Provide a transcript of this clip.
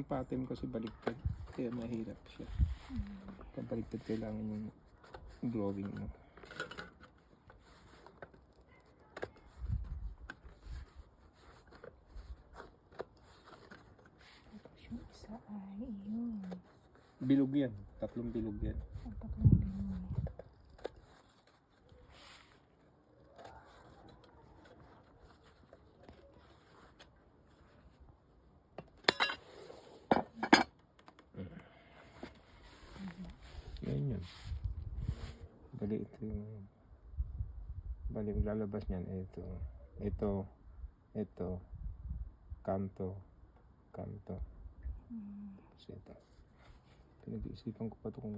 Yung pattern kasi baliktad. Kaya mahirap siya. Pag baliktad kailangan yung drawing mo. Tapos yung isa ay yun. Bilog yan. 3 bilog yan. Ang tatlong bilog. Yan yun. Bali ito yung... Bali yung lalabas niyan. Ito. Ito. Ito. Kanto. Kanto. Kasi ito. Pinag-iisipan ko pa ito kung